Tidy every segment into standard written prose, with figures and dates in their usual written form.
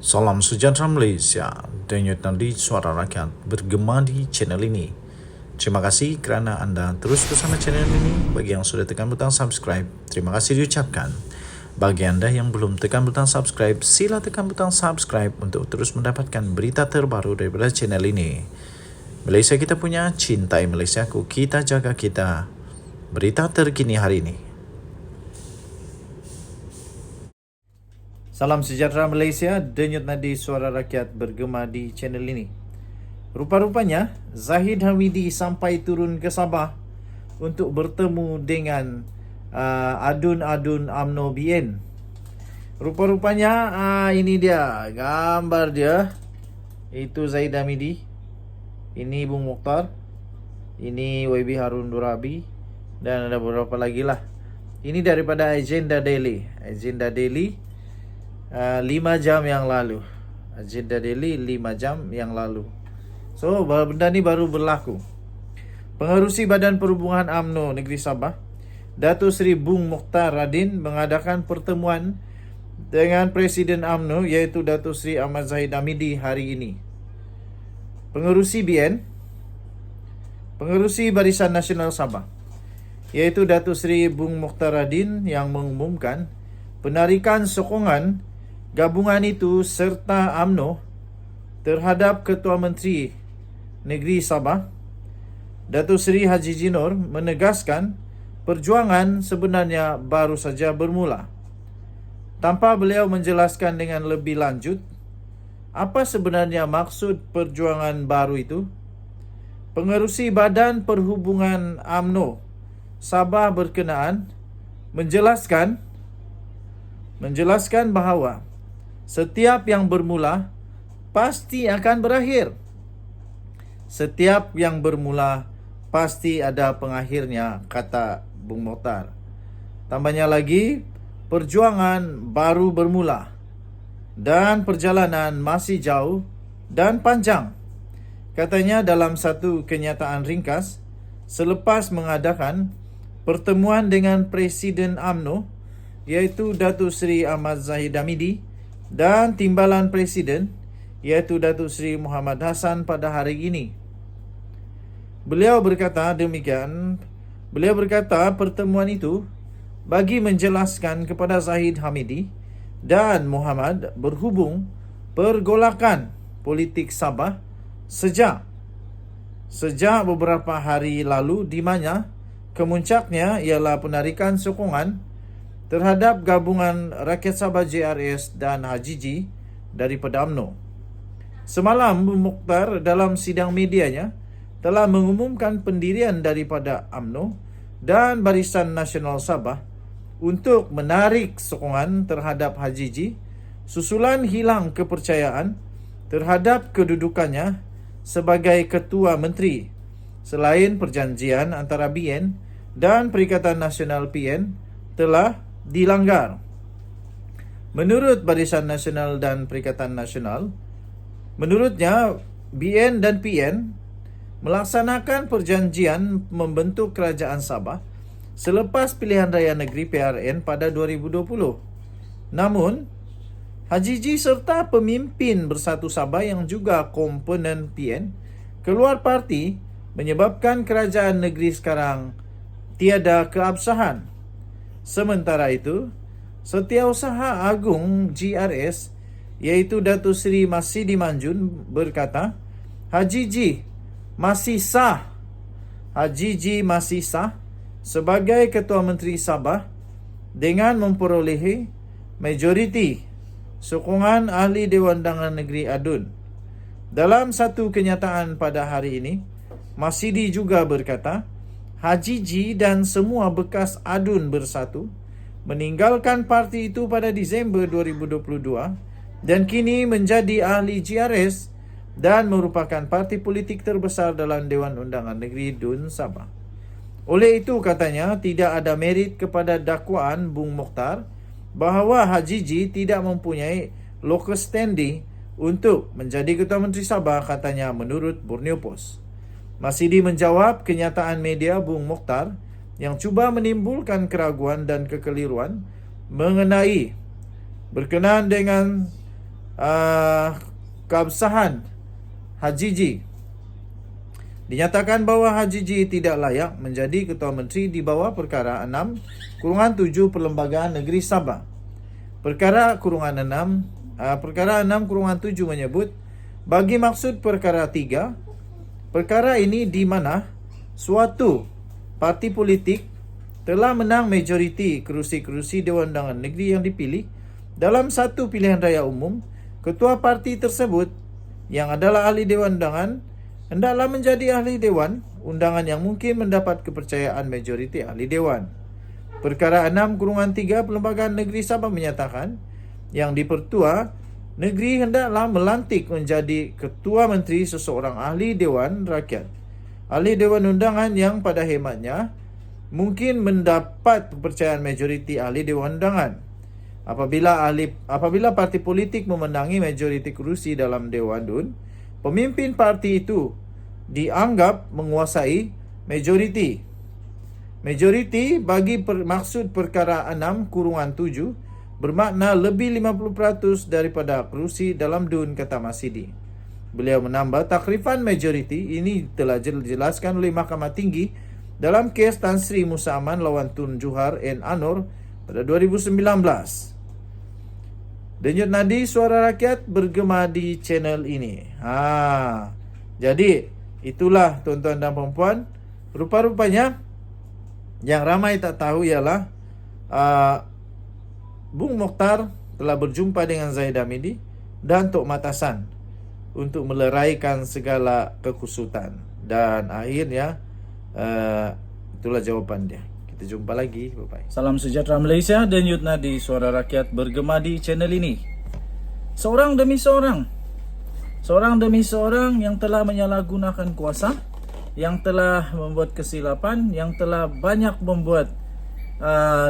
Salam sejahtera Malaysia, denyut nadi suara rakyat bergema di channel ini. Terima kasih kerana anda terus bersama channel ini. Bagi yang sudah tekan butang subscribe, terima kasih diucapkan. Bagi anda yang belum tekan butang subscribe, sila tekan butang subscribe untuk terus mendapatkan berita terbaru daripada channel ini. Malaysia kita punya, cintai Malaysiaku, kita jaga kita. Berita terkini hari ini. Salam sejahtera Malaysia, denyut nadi suara rakyat bergema di channel ini. Rupa-rupanya, Zahid Hamidi sampai turun ke Sabah untuk bertemu dengan adun-adun UMNO BN. Rupa-rupanya ini dia, gambar dia. Itu Zahid Hamidi. Ini Bung Mokhtar. Ini YB Harun Durabi. Dan ada beberapa lagi lah. Ini daripada Agenda Daily. Agenda Daily 5 jam yang lalu. Agenda Daily 5 jam yang lalu. So, benda ni baru berlaku. Pengerusi Badan Perhubungan UMNO Negeri Sabah, Datuk Seri Bung Mokhtar Radin mengadakan pertemuan dengan Presiden UMNO iaitu Datuk Seri Ahmad Zahid Hamidi hari ini. Pengerusi BN, Pengerusi Barisan Nasional Sabah iaitu Datuk Seri Bung Mokhtar Radin yang mengumumkan penarikan sokongan gabungan itu serta UMNO terhadap Ketua Menteri Negeri Sabah, Datuk Seri Haji Jinor menegaskan perjuangan sebenarnya baru saja bermula. Tanpa beliau menjelaskan dengan lebih lanjut apa sebenarnya maksud perjuangan baru itu, Pengerusi Badan Perhubungan UMNO Sabah berkenaan menjelaskan bahawa setiap yang bermula pasti akan berakhir. Setiap yang bermula pasti ada pengakhirnya, kata Bung Mokhtar. Tambahnya lagi, perjuangan baru bermula dan perjalanan masih jauh dan panjang. Katanya dalam satu kenyataan ringkas selepas mengadakan pertemuan dengan Presiden UMNO iaitu Datuk Seri Ahmad Zahid Hamidi dan Timbalan Presiden iaitu Datuk Seri Muhammad Hassan pada hari ini. Beliau berkata pertemuan itu bagi menjelaskan kepada Zahid Hamidi dan Muhammad berhubung pergolakan politik Sabah sejak beberapa hari lalu di mana kemuncaknya ialah penarikan sokongan terhadap gabungan Rakyat Sabah JRS dan HGG daripada UMNO. Semalam Bung Mokhtar dalam sidang medianya telah mengumumkan pendirian daripada UMNO dan Barisan Nasional Sabah untuk menarik sokongan terhadap HGG susulan hilang kepercayaan terhadap kedudukannya sebagai Ketua Menteri selain perjanjian antara BN dan Perikatan Nasional PN telah dilanggar. Menurut Barisan Nasional dan Perikatan Nasional, menurutnya BN dan PN melaksanakan perjanjian membentuk Kerajaan Sabah selepas pilihan raya negeri PRN pada 2020. Namun, HGG serta pemimpin Bersatu Sabah yang juga komponen PN keluar parti menyebabkan kerajaan negeri sekarang tiada keabsahan. Sementara itu, Setiausaha Agung GRS iaitu Datuk Seri Masidi Manjun berkata, HGG masih sah sebagai Ketua Menteri Sabah dengan memperolehi majoriti sokongan ahli Dewan Undangan Negeri ADUN. Dalam satu kenyataan pada hari ini, Masidi juga berkata, HGG dan semua bekas ADUN bersatu meninggalkan parti itu pada Disember 2022 dan kini menjadi ahli GRS dan merupakan parti politik terbesar dalam Dewan Undangan Negeri DUN Sabah. Oleh itu katanya tidak ada merit kepada dakwaan Bung Mokhtar bahawa HGG tidak mempunyai locus standi untuk menjadi Ketua Menteri Sabah, katanya menurut Borneo Post. Masidi menjawab kenyataan media Bung Mokhtar yang cuba menimbulkan keraguan dan kekeliruan mengenai berkenaan dengan keabsahan Hajiji. Dinyatakan bahawa Hajiji tidak layak menjadi Ketua Menteri di bawah Perkara 6/7 Perlembagaan Negeri Sabah. Perkara 6/7 menyebut, bagi maksud Perkara 3, perkara ini di mana suatu parti politik telah menang majoriti kerusi-kerusi Dewan Undangan Negeri yang dipilih dalam satu pilihan raya umum, ketua parti tersebut yang adalah ahli Dewan Undangan hendaklah menjadi ahli Dewan Undangan yang mungkin mendapat kepercayaan majoriti ahli Dewan. Perkara 6/3 Perlembagaan Negeri Sabah menyatakan yang di-Pertua Negeri hendaklah melantik menjadi Ketua Menteri seseorang ahli Dewan Rakyat, ahli Dewan Undangan yang pada hematnya mungkin mendapat kepercayaan majoriti ahli Dewan Undangan. Apabila parti politik memenangi majoriti kerusi dalam Dewan DUN, pemimpin parti itu dianggap menguasai majoriti. Majoriti bagi maksud Perkara 6/7 bermakna lebih 50% daripada kerusi dalam DUN, kata Masidi. Beliau menambah takrifan majoriti ini telah dijelaskan oleh Mahkamah Tinggi dalam kes Tan Sri Musa Aman lawan Tun Johar N. Anor pada 2019. Denyut nadi suara rakyat bergema di channel ini. Jadi itulah tuan-tuan dan puan-puan, rupa-rupanya yang ramai tak tahu ialah Bung Mokhtar telah berjumpa dengan Zahid Hamidi dan Tok Matasan untuk meleraikan segala kekusutan. Dan akhirnya itulah jawapan dia. Kita jumpa lagi. Bye-bye. Salam sejahtera Malaysia, denyut nadi suara rakyat bergema di channel ini. Seorang demi seorang yang telah menyalahgunakan kuasa, yang telah membuat kesilapan, yang telah banyak membuat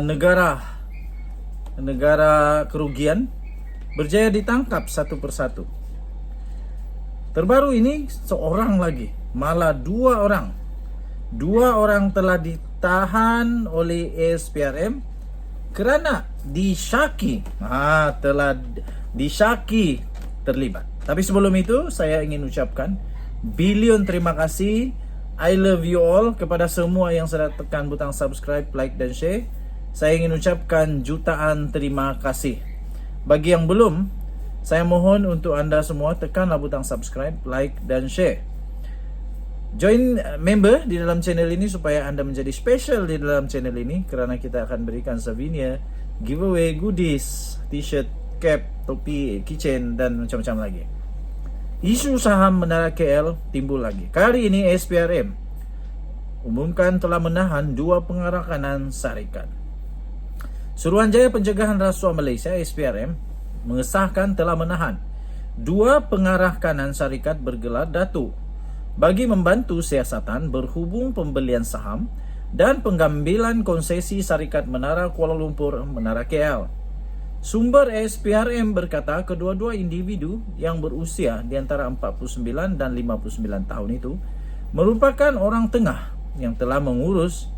negara kerugian, berjaya ditangkap satu persatu. Terbaru ini seorang lagi, malah dua orang telah ditahan oleh SPRM kerana telah disyaki terlibat. Tapi sebelum itu saya ingin ucapkan bilion terima kasih, I love you all, kepada semua yang sudah tekan butang subscribe, like dan share. Saya ingin ucapkan jutaan terima kasih. Bagi yang belum, saya mohon untuk anda semua tekanlah butang subscribe, like dan share. Join member di dalam channel ini supaya anda menjadi special di dalam channel ini, kerana kita akan berikan souvenir, giveaway, goodies, t-shirt, cap, topi, keychain dan macam-macam lagi. Isu saham Menara KL timbul lagi. Kali ini SPRM umumkan telah menahan dua pengarah kanan syarikat. Suruhanjaya Pencegahan Rasuah Malaysia SPRM mengesahkan telah menahan dua pengarah kanan syarikat bergelar Datuk bagi membantu siasatan berhubung pembelian saham dan pengambilan konsesi syarikat Menara Kuala Lumpur Menara KL. Sumber SPRM berkata kedua-dua individu yang berusia di antara 49 dan 59 tahun itu merupakan orang tengah yang telah mengurus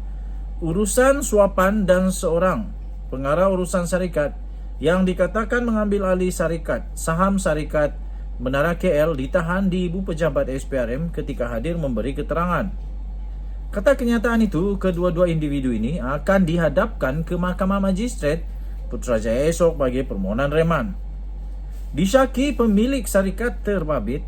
urusan suapan dan seorang pengarah urusan syarikat yang dikatakan mengambil alih syarikat saham syarikat Menara KL ditahan di Ibu Pejabat SPRM ketika hadir memberi keterangan. Kata kenyataan itu, kedua-dua individu ini akan dihadapkan ke Mahkamah Magistrat Putrajaya esok bagi permohonan reman. Disyaki pemilik syarikat terbabit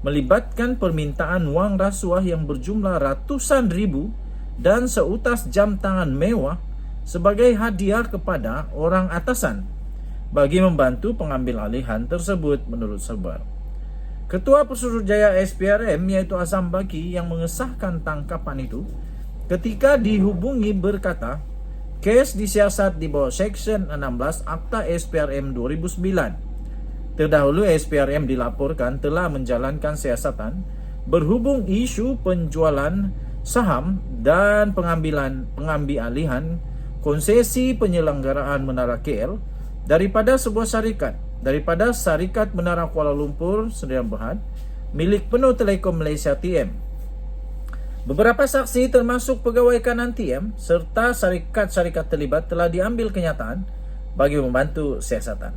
melibatkan permintaan wang rasuah yang berjumlah ratusan ribu dan seutas jam tangan mewah sebagai hadiah kepada orang atasan bagi membantu pengambil alihan tersebut, menurut sebar. Ketua Pesuruhjaya SPRM iaitu Azam Baki yang mengesahkan tangkapan itu ketika dihubungi berkata, kes disiasat di bawah Seksyen 16 Akta SPRM 2009. Terdahulu SPRM dilaporkan telah menjalankan siasatan berhubung isu penjualan saham dan pengambil alihan konsesi penyelenggaraan Menara KL daripada sebuah syarikat, daripada Syarikat Menara Kuala Lumpur Sdn Bhd milik penuh Telekom Malaysia TM. Beberapa saksi termasuk pegawai kanan TM serta syarikat-syarikat terlibat telah diambil kenyataan bagi membantu siasatan.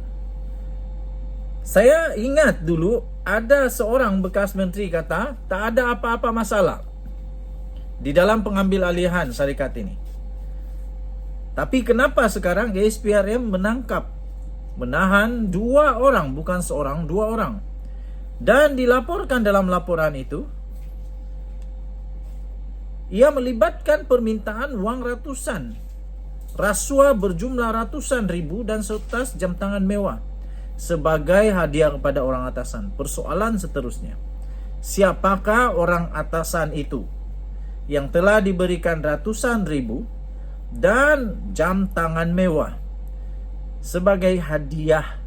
Saya ingat dulu ada seorang bekas menteri kata tak ada apa-apa masalah di dalam pengambil alihan syarikat ini. Tapi kenapa sekarang SPRM menahan 2 orang, bukan seorang, 2 orang. Dan dilaporkan dalam laporan itu, ia melibatkan permintaan wang ratusan, rasuah berjumlah ratusan ribu dan setas jam tangan mewah sebagai hadiah kepada orang atasan. Persoalan seterusnya, siapakah orang atasan itu yang telah diberikan ratusan ribu dan jam tangan mewah sebagai hadiah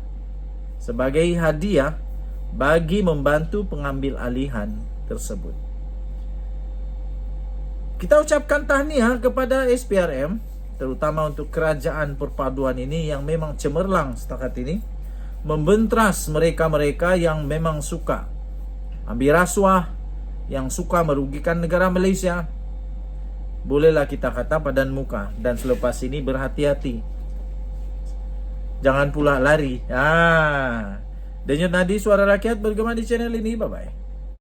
bagi membantu pengambil alihan tersebut? Kita ucapkan tahniah kepada SPRM, terutama untuk kerajaan perpaduan ini yang memang cemerlang setakat ini membentras mereka-mereka yang memang suka ambil rasuah, yang suka merugikan negara Malaysia. Bolehlah kita kata padan muka, dan selepas ini berhati-hati, jangan pula lari. Denyut nadi suara rakyat bergema di channel ini. Bye bye.